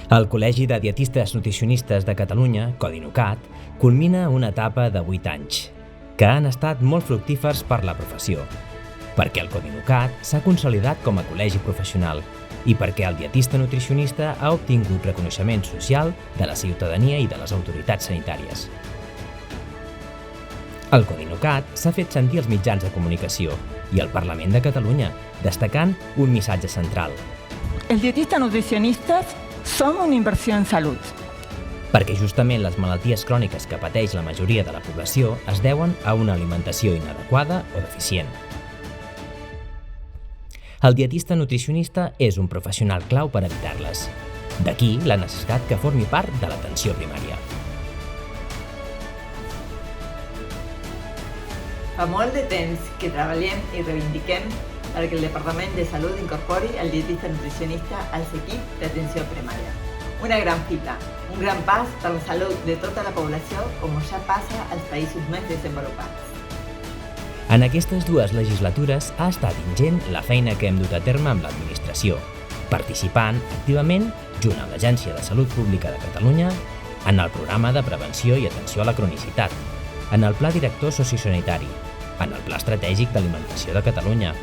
El Col·legi de Dietistes Nutricionistes de Catalunya, CODINUCAT, culmina una etapa de 8 anys, que han estat molt fructífers per la professió, perquè el CODINUCAT s'ha consolidat com a col·legi professional i perquè el dietista nutricionista ha obtingut reconeixement social de la ciutadania i de les autoritats sanitàries. El CODINUCAT s'ha fet sentir als mitjans de comunicació i al Parlament de Catalunya, destacant un missatge central. Els dietistes nutricionistes som una inversió en salut. Perquè justament les malalties cròniques que pateix la majoria de la població es deuen a una alimentació inadequada o deficient. El dietista nutricionista és un professional clau per evitar-les. D'aquí la necessitat que formi part de l'atenció primària. Fa molt de temps que treballem i reivindiquem perquè el Departament de Salut incorpori el dietista nutricionista als equips d'atenció primària. Una gran fita, un gran pas per la salut de tota la població, com ja passa als països més desenvolupats. En aquestes dues legislatures ha estat ingent la feina que hem dut a terme amb l'administració, participant activament, junt amb l'Agència de Salut Pública de Catalunya, en el programa de prevenció i atenció a la cronicitat, en el Pla Director Sociosanitari, en el Pla Estratègic d'Alimentació de Catalunya,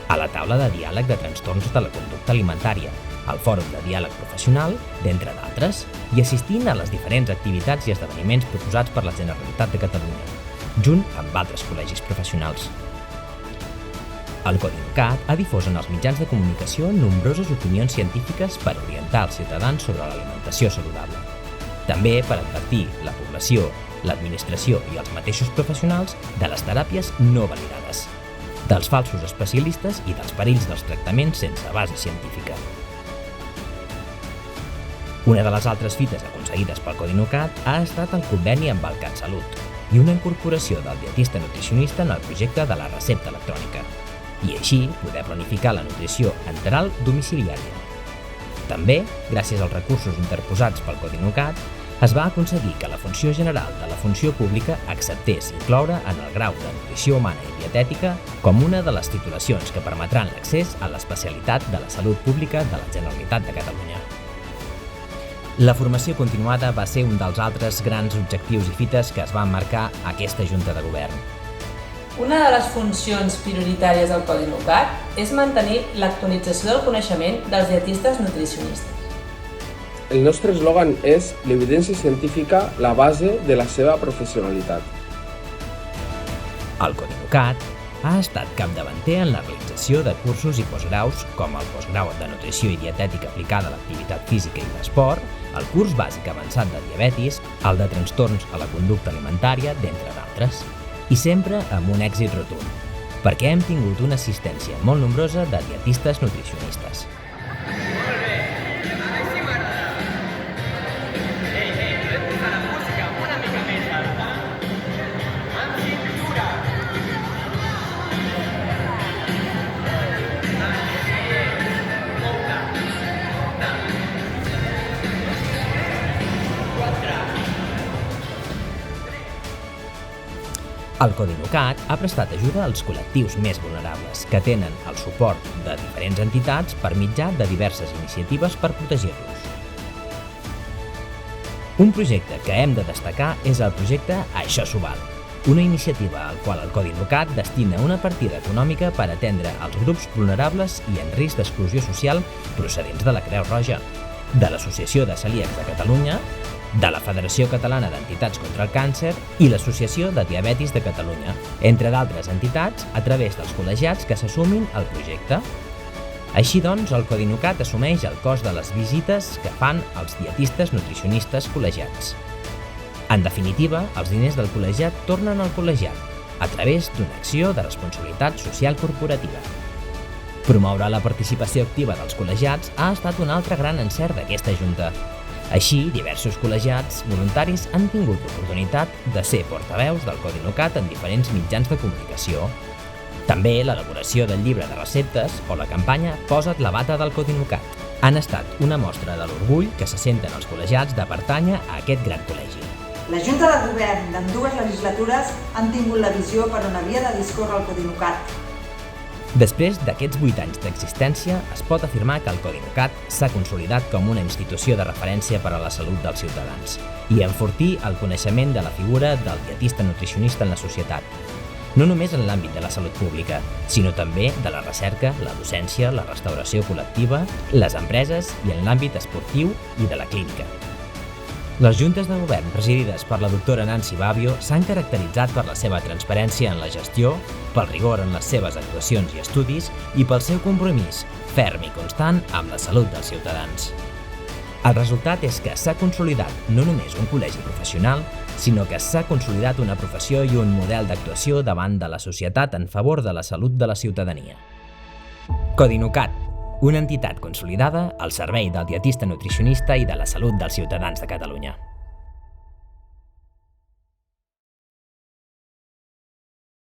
a la taula de diàleg de trastorns de la conducta alimentària, al Fòrum de Diàleg Professional, d'entre d'altres, i assistint a les diferents activitats i esdeveniments proposats per la Generalitat de Catalunya, junt amb altres col·legis professionals. El CODINUCAT ha difós en els mitjans de comunicació nombroses opinions científiques per orientar els ciutadans sobre l'alimentació saludable. També per advertir la població, l'administració i els mateixos professionals de les teràpies no validades, dels falsos especialistes i dels perills dels tractaments sense base científica. Una de les altres fites aconseguides pel CODINUCAT ha estat el conveni amb el CatSalut i una incorporació del dietista nutricionista en el projecte de la recepta electrònica, i així poder planificar la nutrició enteral domiciliària. També, gràcies als recursos interposats pel CODINUCAT, es va aconseguir que la Funció General de la Funció Pública acceptés incloure en el grau de Nutrició Humana i Dietètica com una de les titulacions que permetran l'accés a l'especialitat de la Salut Pública de la Generalitat de Catalunya. La formació continuada va ser un dels altres grans objectius i fites que es van marcar a aquesta Junta de Govern. Una de les funcions prioritàries del CODINUCAT és mantenir l'actualització del coneixement dels dietistes nutricionistes. El nostre eslògan és l'evidència científica, la base de la seva professionalitat. El CODINUCAT ha estat capdavanter en la realització de cursos i postgraus com el postgrau de Nutrició i Dietètica aplicada a l'activitat física i l'esport, el curs bàsic avançat de diabetis, el de trastorns a la conducta alimentària, d'entre d'altres, i sempre amb un èxit rotund, perquè hem tingut una assistència molt nombrosa de dietistes nutricionistes. El CODINUCAT ha prestat ajuda als col·lectius més vulnerables, que tenen el suport de diferents entitats per mitjà de diverses iniciatives per protegir-los. Un projecte que hem de destacar és el projecte Això s'ho val, una iniciativa al qual el CODINUCAT destina una partida econòmica per atendre els grups vulnerables i en risc d'exclusió social procedents de la Creu Roja, de l'Associació de Celíacs de Catalunya, de la Federació Catalana d'Entitats contra el Càncer i l'Associació de Diabetis de Catalunya, entre d'altres entitats, a través dels col·legiats que s'assumin al projecte. Així doncs, el CODINUCAT assumeix el cost de les visites que fan els dietistes nutricionistes col·legiats. En definitiva, els diners del col·legiat tornen al col·legiat, a través d'una acció de responsabilitat social corporativa. Promoure la participació activa dels col·legiats ha estat un altre gran encert d'aquesta Junta. Així, diversos col·legiats voluntaris han tingut l'oportunitat de ser portaveus del CODINUCAT en diferents mitjans de comunicació. També l'elaboració del llibre de receptes o la campanya Posa't la bata del CODINUCAT han estat una mostra de l'orgull que se senten els col·legiats de pertànyer a aquest gran col·legi. La Junta de Govern d'ambdues legislatures han tingut la visió per on havia de discórrer el CODINUCAT. Després d'aquests 8 anys d'existència, es pot afirmar que el Codinucat s'ha consolidat com una institució de referència per a la salut dels ciutadans i enfortir el coneixement de la figura del dietista nutricionista en la societat, no només en l'àmbit de la salut pública, sinó també de la recerca, la docència, la restauració col·lectiva, les empreses i en l'àmbit esportiu i de la clínica. Les juntes de govern presidides per la doctora Nancy Babbio s'han caracteritzat per la seva transparència en la gestió, pel rigor en les seves actuacions i estudis i pel seu compromís ferm i constant amb la salut dels ciutadans. El resultat és que s'ha consolidat no només un col·legi professional, sinó que s'ha consolidat una professió i un model d'actuació davant de la societat en favor de la salut de la ciutadania. Codinucat, una entitat consolidada al servei del dietista nutricionista i de la salut dels ciutadans de Catalunya.